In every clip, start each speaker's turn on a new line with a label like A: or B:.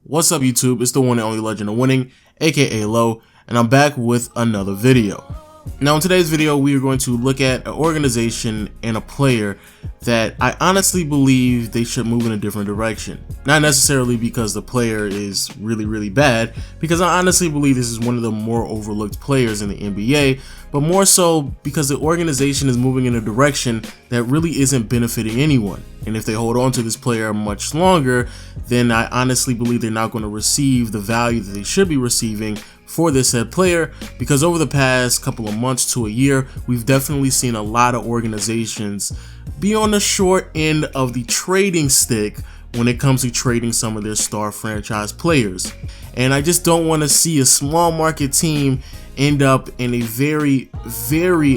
A: What's up YouTube, it's the one and only Legend of Winning, aka Low, and I'm back with another video. Now in today's video we are going to look at an organization and a player that I honestly believe they should move in a different direction. Not necessarily because the player is really bad, because I honestly believe this is one of the more overlooked players in the NBA, but more so because the organization is moving in a direction that really isn't benefiting anyone. And if they hold on to this player much longer, then I honestly believe they're not going to receive the value that they should be receiving for this said player, because over the past couple of months to a year, we've definitely seen a lot of organizations be on the short end of the trading stick when it comes to trading some of their star franchise players. And I just don't want to see a small market team end up in a very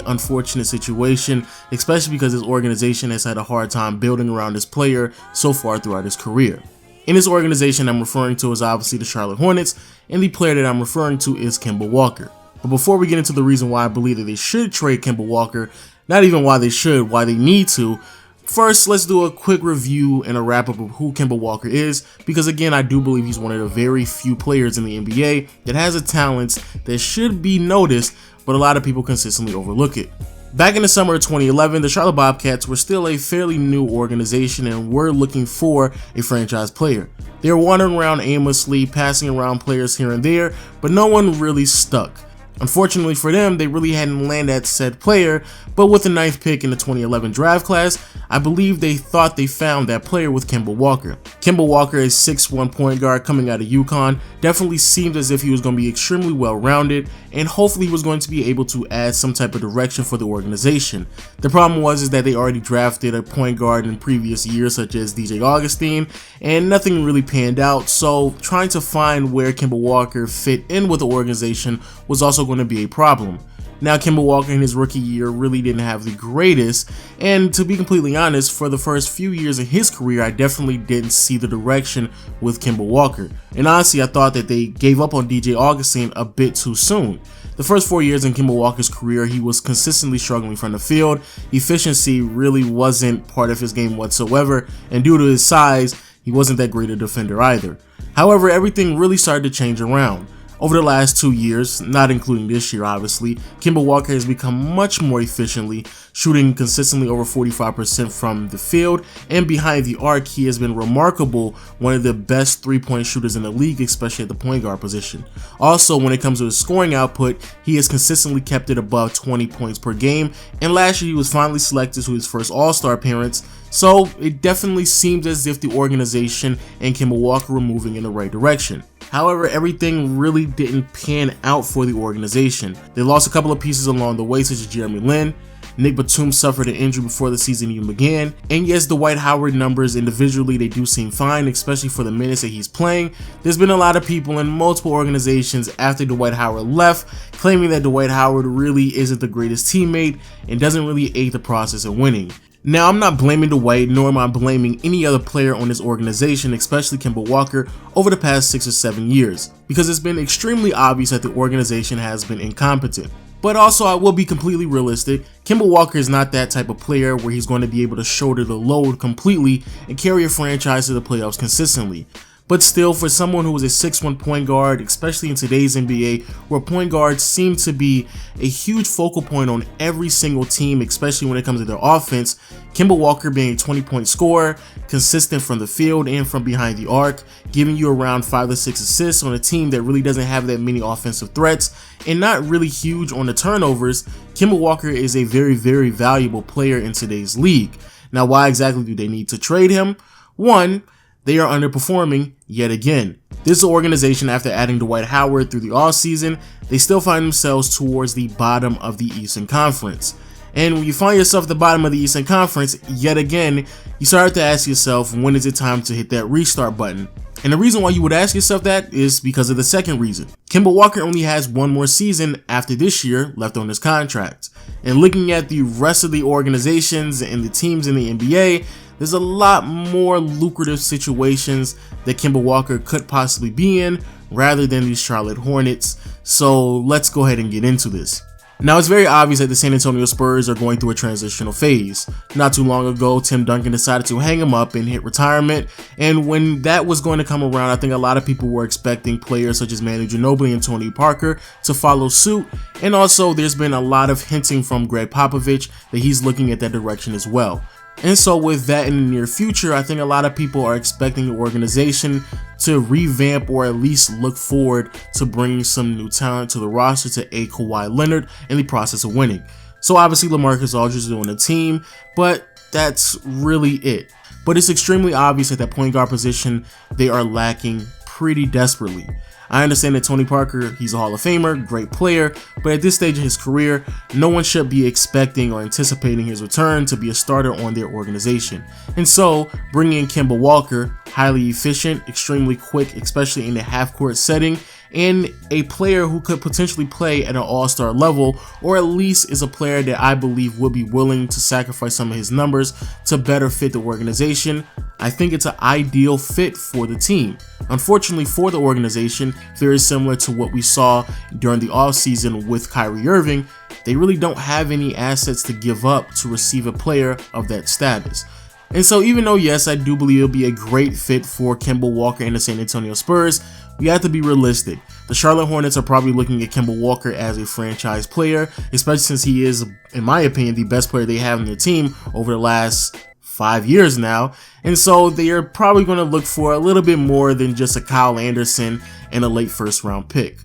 A: unfortunate situation, especially because this organization has had a hard time building around this player so far throughout his career. In this organization I'm referring to is obviously the Charlotte Hornets, and the player that I'm referring to is Kemba Walker. But before we get into the reason why I believe that they should trade Kemba Walker, not even why they should, why they need to, first let's do a quick review and a wrap up of who Kemba Walker is, because again I do believe he's one of the very few players in the NBA that has a talent that should be noticed, but a lot of people consistently overlook it. Back in the summer of 2011, the Charlotte Bobcats were still a fairly new organization and were looking for a franchise player. They were wandering around aimlessly, passing around players here and there, but no one really stuck. Unfortunately for them, they really hadn't landed that said player, but with the 9th pick in the 2011 draft class, I believe they thought they found that player with Kemba Walker. Kemba Walker is 6'1" point guard coming out of UConn, definitely seemed as if he was going to be extremely well rounded, and hopefully he was going to be able to add some type of direction for the organization. The problem was that they already drafted a point guard in previous years such as DJ Augustine, and nothing really panned out, so trying to find where Kemba Walker fit in with the organization was also going to be a problem. Now Kemba Walker in his rookie year really didn't have the greatest, and to be completely honest, for the first few years of his career I definitely didn't see the direction with Kemba Walker, and honestly I thought that they gave up on DJ Augustine a bit too soon. The first 4 years in Kemba Walker's career he was consistently struggling from the field, efficiency really wasn't part of his game whatsoever, and due to his size he wasn't that great a defender either. However, everything really started to change around. Over the last 2 years, not including this year obviously, Kemba Walker has become much more efficiently, shooting consistently over 45% from the field, and behind the arc he has been remarkable, one of the best 3-point shooters in the league, especially at the point guard position. Also, when it comes to his scoring output, he has consistently kept it above 20 points per game, and last year he was finally selected to his first All-Star appearance, so it definitely seems as if the organization and Kemba Walker were moving in the right direction. However, everything really didn't pan out for the organization. They lost a couple of pieces along the way, such as Jeremy Lin. Nick Batum suffered an injury before the season even began, and yes, the Dwight Howard numbers individually they do seem fine, especially for the minutes that he's playing. There's been a lot of people in multiple organizations after Dwight Howard left claiming that Dwight Howard really isn't the greatest teammate and doesn't really aid the process of winning. Now, I'm not blaming Dwight, nor am I blaming any other player on this organization, especially Kemba Walker, over the past 6 or 7 years, because it's been extremely obvious that the organization has been incompetent. But also, I will be completely realistic, Kemba Walker is not that type of player where he's going to be able to shoulder the load completely and carry a franchise to the playoffs consistently. But still, for someone who is a 6'1" point guard, especially in today's NBA, where point guards seem to be a huge focal point on every single team, especially when it comes to their offense, Kemba Walker being a 20-point scorer, consistent from the field and from behind the arc, giving you around 5 to 6 assists on a team that really doesn't have that many offensive threats, and not really huge on the turnovers, Kemba Walker is a very valuable player in today's league. Now, why exactly do they need to trade him? One, they are underperforming yet again. This organization, after adding Dwight Howard through the offseason, they still find themselves towards the bottom of the Eastern Conference. And when you find yourself at the bottom of the Eastern Conference, yet again, you start to ask yourself, when is it time to hit that restart button? And the reason why you would ask yourself that is because of the second reason. Kemba Walker only has one more season after this year left on his contract. And looking at the rest of the organizations and the teams in the NBA, there's a lot more lucrative situations that Kemba Walker could possibly be in rather than these Charlotte Hornets. So let's go ahead and get into this. Now, it's very obvious that the San Antonio Spurs are going through a transitional phase. Not too long ago, Tim Duncan decided to hang him up and hit retirement, and when that was going to come around, I think a lot of people were expecting players such as Manu Ginobili and Tony Parker to follow suit, and also there's been a lot of hinting from Greg Popovich that he's looking at that direction as well. And so with that in the near future, I think a lot of people are expecting the organization to revamp or at least look forward to bringing some new talent to the roster to aid Kawhi Leonard in the process of winning. So obviously LaMarcus Aldridge is on the team, but that's really it. But it's extremely obvious at that point guard position they are lacking pretty desperately. I understand that Tony Parker, he's a Hall of Famer, great player, but at this stage of his career, no one should be expecting or anticipating his return to be a starter on their organization. And so, bringing in Kemba Walker, highly efficient, extremely quick, especially in the half-court setting, and a player who could potentially play at an all-star level, or at least is a player that I believe would be willing to sacrifice some of his numbers to better fit the organization, I think it's an ideal fit for the team. Unfortunately for the organization, very similar to what we saw during the offseason with Kyrie Irving, they really don't have any assets to give up to receive a player of that status. And so even though yes, I do believe it'll be a great fit for Kemba Walker and the San Antonio Spurs, we have to be realistic. The Charlotte Hornets are probably looking at Kemba Walker as a franchise player, especially since he is, in my opinion, the best player they have in their team over the last 5 years now, and so they are probably going to look for a little bit more than just a Kyle Anderson and a late first round pick.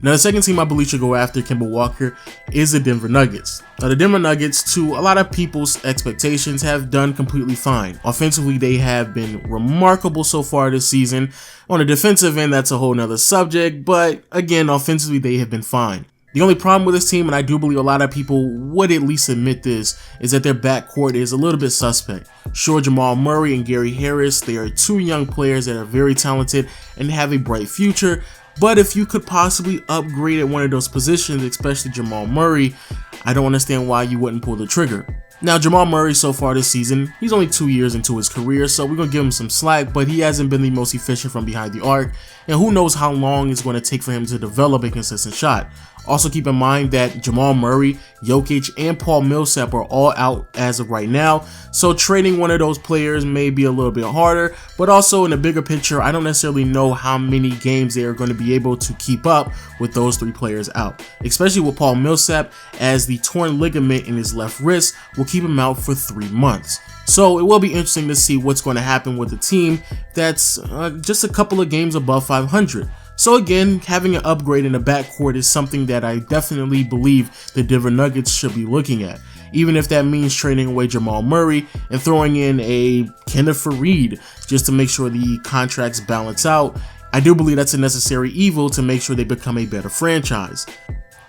A: Now, the second team I believe should go after Kemba Walker is the Denver Nuggets. Now, the Denver Nuggets, to a lot of people's expectations, have done completely fine. Offensively, they have been remarkable so far this season. On the defensive end, that's a whole nother subject, but again, offensively, they have been fine. The only problem with this team, and I do believe a lot of people would at least admit this, is that their backcourt is a little bit suspect. Sure, Jamal Murray and Gary Harris, they are two young players that are very talented and have a bright future, but if you could possibly upgrade at one of those positions, especially Jamal Murray, I don't understand why you wouldn't pull the trigger. Now, Jamal Murray so far this season, he's only 2 years into his career, so we're going to give him some slack, but he hasn't been the most efficient from behind the arc, and who knows how long it's going to take for him to develop a consistent shot. Also keep in mind that Jamal Murray, Jokic, and Paul Millsap are all out as of right now, so trading one of those players may be a little bit harder, but also in the bigger picture, I don't necessarily know how many games they are going to be able to keep up with those three players out, especially with Paul Millsap, as the torn ligament in his left wrist will keep him out for 3 months. So it will be interesting to see what's going to happen with a team that's just a couple of games above 500. So again, having an upgrade in the backcourt is something that I definitely believe the Denver Nuggets should be looking at, even if that means trading away Jamal Murray and throwing in a Kenneth Faried just to make sure the contracts balance out. I do believe that's a necessary evil to make sure they become a better franchise.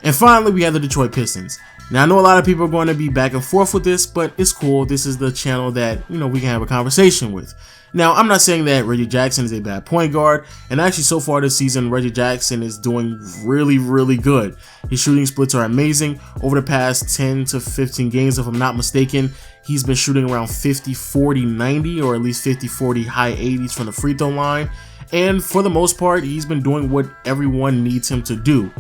A: And finally, we have the Detroit Pistons. Now, I know a lot of people are going to be back and forth with this, but it's cool. This is the channel that, we can have a conversation with. Now, I'm not saying that Reggie Jackson is a bad point guard, and actually so far this season, Reggie Jackson is doing really, really good. His shooting splits are amazing. Over the past 10 to 15 games, if I'm not mistaken, he's been shooting around 50-40-90, or at least 50-40 high 80s from the free throw line. And for the most part, he's been doing what everyone needs him to do.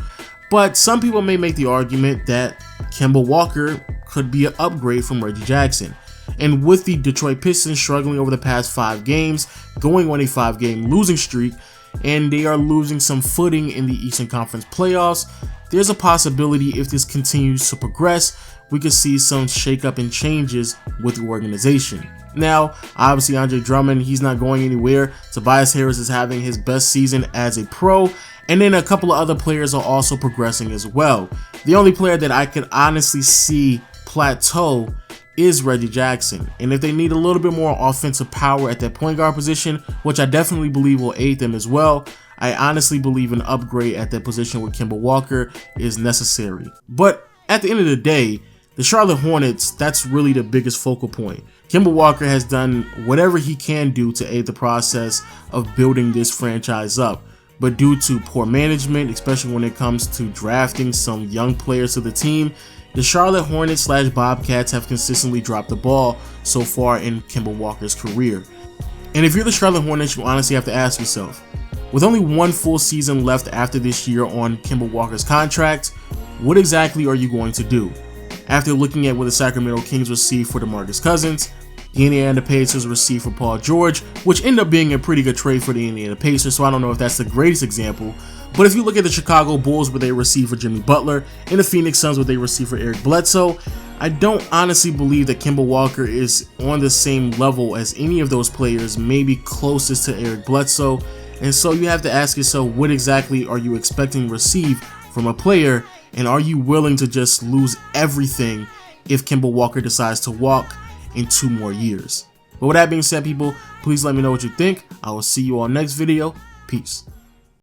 A: But some people may make the argument that Kemba Walker could be an upgrade from Reggie Jackson. And with the Detroit Pistons struggling over the past 5 games, going on a 5-game losing streak, and they are losing some footing in the Eastern Conference playoffs, there's a possibility if this continues to progress, we could see some shakeup and changes with the organization. Now, obviously Andre Drummond, he's not going anywhere. Tobias Harris is having his best season as a pro, and then a couple of other players are also progressing as well. The only player that I could honestly see plateau is Reggie Jackson, and if they need a little bit more offensive power at that point guard position, which I definitely believe will aid them as well, I honestly believe an upgrade at that position with Kemba Walker is necessary. But at the end of the day, the Charlotte Hornets, that's really the biggest focal point. Kemba Walker has done whatever he can do to aid the process of building this franchise up, but due to poor management, especially when it comes to drafting some young players to the team, the Charlotte Hornets / Bobcats have consistently dropped the ball so far in Kemba Walker's career. And if you're the Charlotte Hornets, you honestly have to ask yourself, with only 1 full season left after this year on Kemba Walker's contract, what exactly are you going to do? After looking at what the Sacramento Kings received for DeMarcus Cousins, the Indiana Pacers received for Paul George, which ended up being a pretty good trade for the Indiana Pacers, so I don't know if that's the greatest example. But if you look at the Chicago Bulls, what they received for Jimmy Butler, and the Phoenix Suns, what they received for Eric Bledsoe, I don't honestly believe that Kemba Walker is on the same level as any of those players, maybe closest to Eric Bledsoe. And so you have to ask yourself, what exactly are you expecting to receive from a player, and are you willing to just lose everything if Kemba Walker decides to walk in 2 more years? But with that being said, people, please let me know what you think. I will see you all next video. Peace.